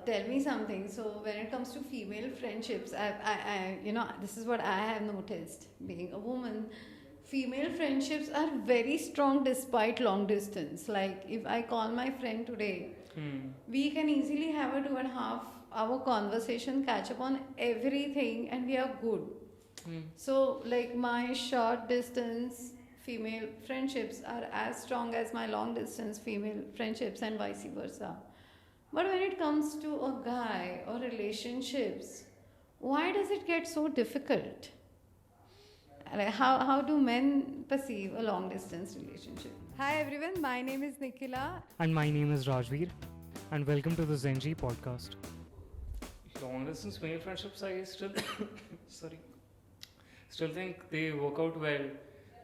tell me something. So when it comes to female friendships, this is what I have noticed. Being a woman, female friendships are very strong despite long distance. Like if I call my friend today, we can easily have a 2.5 hour conversation, catch up on everything, and we are good. So, like my short distance female friendships are as strong as my long distance female friendships, and vice versa. But when it comes to a guy or relationships, why does it get so difficult? Like how do men perceive a long distance relationship? Hi everyone, my name is Nikhila. And my name is Rajveer, and welcome to the Zen-G podcast. Long distance male friendships, I still still think they work out well.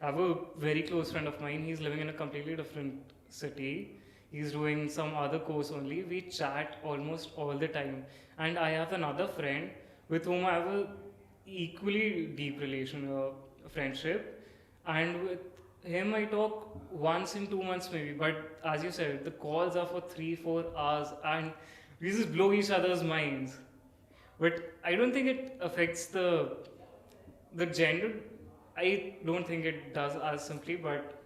I have a very close friend of mine. He's living in a completely different city. He's doing some other course only. We chat almost all the time. And I have another friend with whom I have a equally deep friendship. And with him, I talk once in 2 months maybe. But as you said, the calls are for 3-4 hours, and we just blow each other's minds. But I don't think it affects the gender. I don't think it does as simply, but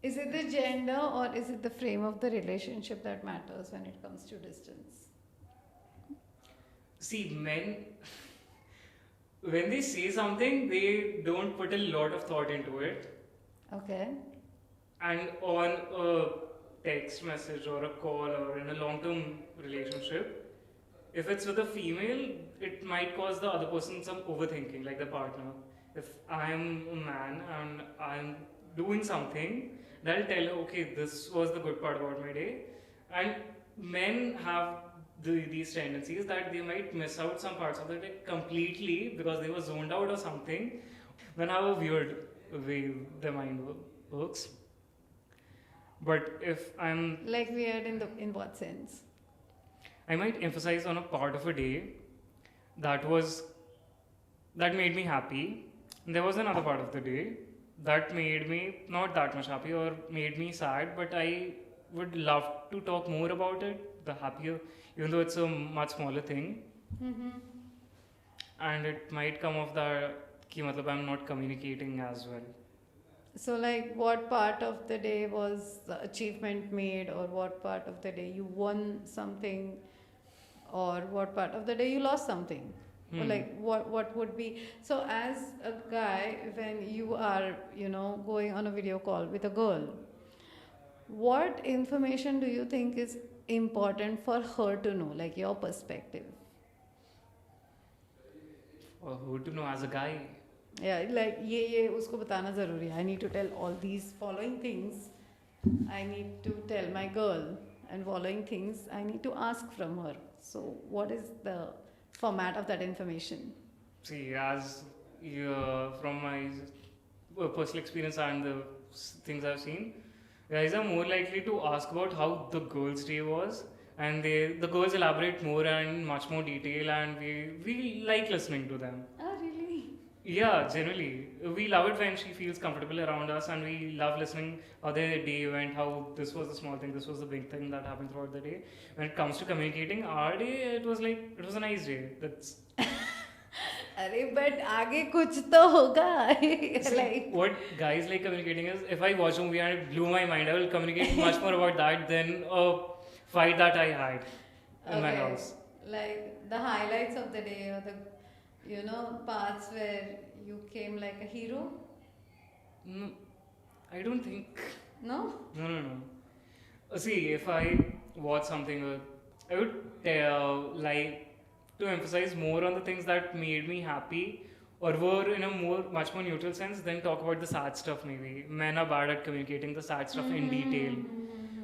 Is it the gender or is it the frame of the relationship that matters when it comes to distance? see, men, when they say something, they don't put a lot of thought into it. Okay. And on a text message or a call or in a long term relationship, if it's with a female, it might cause the other person some overthinking, like the partner. If I'm a man and I'm doing something, they'll tell her, okay, this was the good part about my day. And men have these tendencies that they might miss out some parts of the day completely because they were zoned out or something. Men have a weird way their mind works. But if I'm Like weird in what sense? I might emphasize on a part of a day that made me happy. And there was another part of the day that made me not that much happy or made me sad, but I would love to talk more about it, the happier, even though it's a much smaller thing. Mm-hmm. And it might come off that ki matlab I'm not communicating as well. So, like, what part of the day was the achievement made, or what part of the day you won something, or what part of the day you lost something? Or like, what would be? So, as a guy, when you are, going on a video call with a girl, what information do you think is important for her to know, like your perspective? Or who to know as a guy? Yeah, like ये उसको बताना ज़रूरी है. I need to tell all these following things. I need to tell my girl, and following things I need to ask from her. So what is the format of that information? See, as from my personal experience and the things I've seen, guys are more likely to ask about how the girl's day was, and the girls elaborate more and much more detail, and we like listening to them. Ah, really? Yeah, generally. We love it when she feels comfortable around us, and we love listening how their day went, how this was the small thing, this was the big thing that happened throughout the day. When it comes to communicating, our day, it was a nice day. That's अरे but आगे कुछ तो होगा. See, Like what guys like communicating is, if I watch a movie and it blew my mind, I will communicate much more about that than a fight that I had in my house. like the highlights of the day, or the parts where you came like a hero. No, I don't think. No. No. See, if I watch something, I would like to emphasize more on the things that made me happy or were in a much more neutral sense, then talk about the sad stuff maybe. Men are bad at communicating the sad stuff in detail.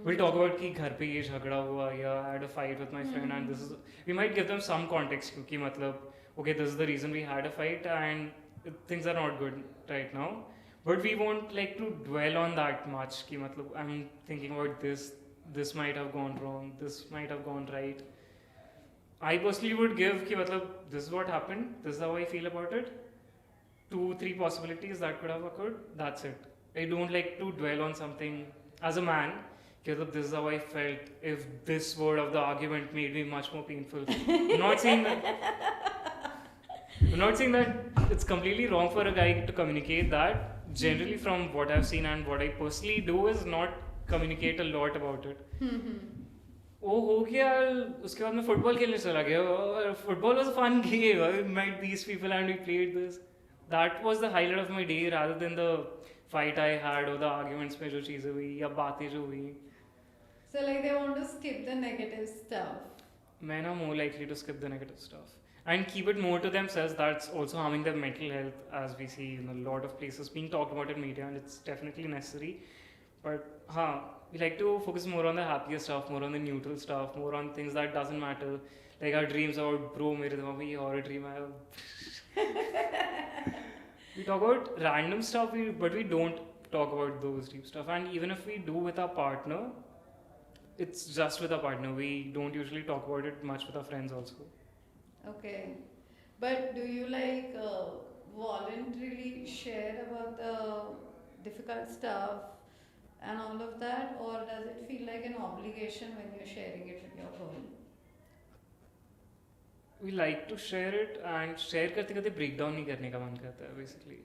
We'll talk about कि घर पे ये झगड़ा हुआ, yeah, I had a fight with my friend, and this is. We might give them some context क्योंकि मतलब, okay, this is the reason we had a fight and things are not good right now. But we won't like to dwell on that much कि मतलब I'm thinking about this might have gone wrong, this might have gone right. I personally would give कि मतलब this is what happened, this is how I feel about it. 2-3 possibilities that could have occurred. That's it. I don't like to dwell on something as a man. कि मतलब this is how I felt if this word of the argument made me much more painful. I'm not saying that. I'm not saying that it's completely wrong for a guy to communicate that. Generally, from what I've seen and what I personally do is not communicate a lot about it. वो हो गया उसके बाद मैं football खेलने चला गया और football was fun game I met these people and we played this that was the highlight of my day rather than the fight I had और द आर्गुमेंट्स में जो चीज़ें हुई या बातें जो हुई So like they want to skip the negative stuff. men are more likely to skip the negative stuff and keep it more to themselves. That's also harming their mental health, as we see in a lot of places being talked about in media, and it's definitely necessary. But we like to focus more on the happier stuff, more on the neutral stuff, more on things that doesn't matter, like our dreams about bro mere दिमाग में ये horror dream आया. We talk about random stuff, but we don't talk about those deep stuff. And even if we do with our partner, it's just with our partner. We don't usually talk about it much with our friends also. Okay. But do you like voluntarily share about the difficult stuff and all of that, or does it feel like an obligation when you're sharing it with your girl? We like to share it, and share करते करते breakdown नहीं करने का मन करता है basically.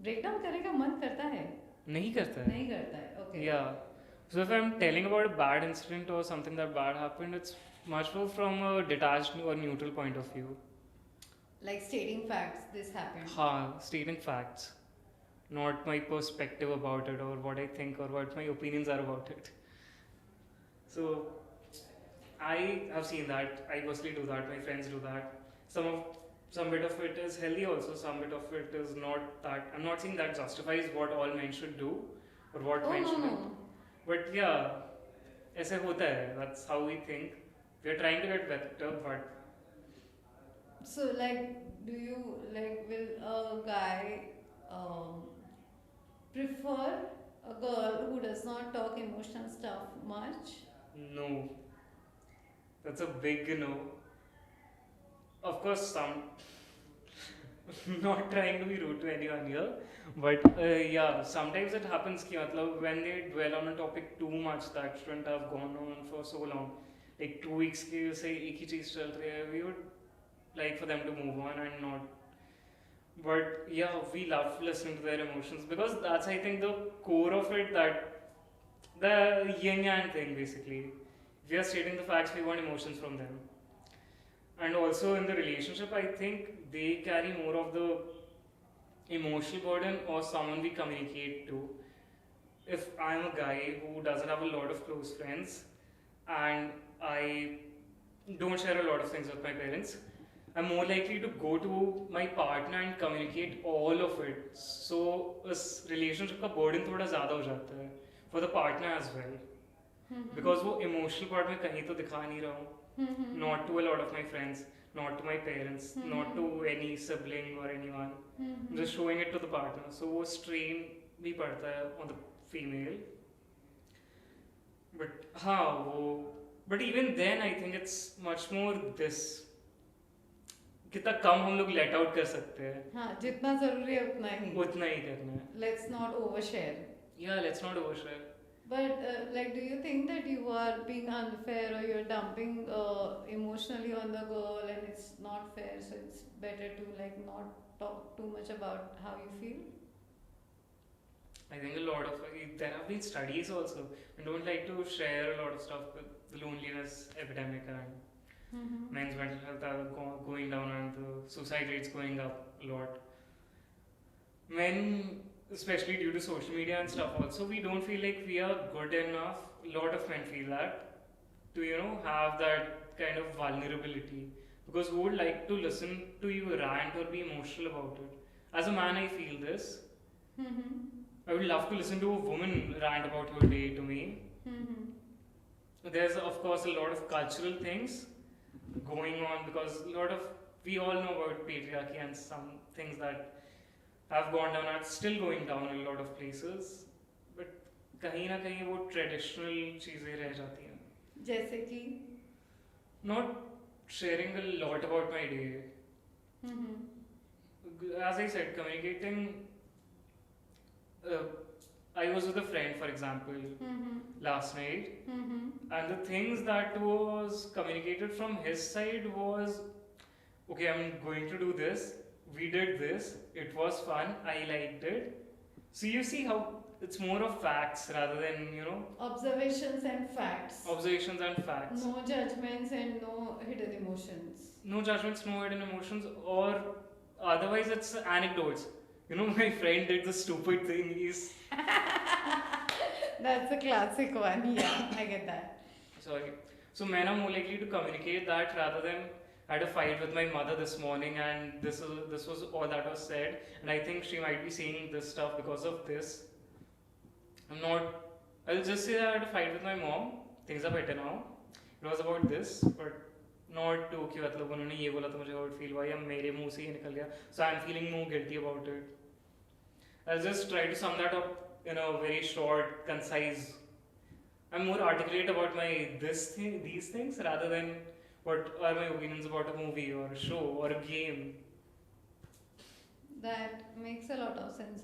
Breakdown करने का मन करता है? नहीं करता है. नहीं करता है. Okay. Yeah. So if I'm telling about a bad incident or something that bad happened, it's much more from a detached or neutral point of view. Like stating facts, this happened. Stating facts, not my perspective about it or what I think or what my opinions are about it. So I have seen that. I personally do that. My friends do that. Some bit of it is healthy also. Some bit of it is not that. I'm not saying that justifies what all men should do or what men shouldn't. But yeah, ऐसे होता है. That's how we think. We are trying to get better, but so like, do you like will a guy prefer a girl who does not talk emotional stuff much? no. That's a big no. Of course, not trying to be rude to anyone here, but yeah, sometimes it happens कि मतलब when they dwell on a topic too much that shouldn't have gone on for so long, like 2 weeks के से एक ही चीज़ चल रही है, we would like for them to move on and not. But yeah, we love listening to their emotions because that's I think the core of it, that the yin yang thing basically. We are stating the facts, we want emotions from them. And also in the relationship, I think they carry more of the emotional burden or someone we communicate to. If I'm a guy who doesn't have a lot of close friends and I don't share a lot of things with my parents, I'm more likely to go to my partner and communicate all of it. So इस relationship का burden थोड़ा ज़्यादा हो जाता है for the partner as well. Because वो emotional part में कहीं तो दिखा नहीं रहा हूँ. Not to a lot of my friends, not to my parents, not to any sibling or anyone. Just showing it to the partner. So वो strain भी पड़ता है on the female. But even then I think it's much more this. कितना कम हम लोग let out कर सकते हैं. हाँ, जितना जरूरी है उतना ही करना है. Let's not overshare. Yeah, let's not overshare. But like, do you think that you are being unfair or you're dumping emotionally on the girl and it's not fair, so it's better to like not talk too much about how you feel? I think a lot of there have been studies also. I don't like to share a lot of stuff with the loneliness epidemic and men's mental health are going down and the suicide rates going up a lot. Men, especially due to social media and stuff also, we don't feel like we are good enough. A lot of men feel that to have that kind of vulnerability, because who would like to listen to you rant or be emotional about it? As a man I feel this. I would love to listen to a woman rant about her day to me. There's of course a lot of cultural things going on because we all know about patriarchy and some things that have gone down and still going down in a lot of places, but कहीं ना कहीं वो traditional चीजें रह जाती हैं. जैसे कि not sharing a lot about my day. As I said, communicating I was with a friend, for example, Mm-hmm. last night, Mm-hmm. and the things that was communicated from his side was, okay, I'm going to do this. We did this. It was fun. I liked it. So you see how it's more of facts rather than, Observations and facts. observations and facts. No judgments and no hidden emotions. No judgments, no hidden emotions, or otherwise it's anecdotes. My friend did the stupid thing. That's a classic one. Yeah, I get that. Sorry. So men are more likely to communicate that rather than I had a fight with my mother this morning and this was all that was said, and I think she might be saying this stuff because of this. I'm not. I'll just say that I had a fight with my mom. Things are better now. It was about this, but not to कि मतलब उन्होंने ये बोला तो मुझे hurt feel हुआ या मेरे मुंह से ये निकल गया. So I'm feeling more guilty about it. I'll just try to sum that up in a very short, concise. I'm more articulate about these things rather than what are my opinions about a movie or a show or a game. That makes a lot of sense.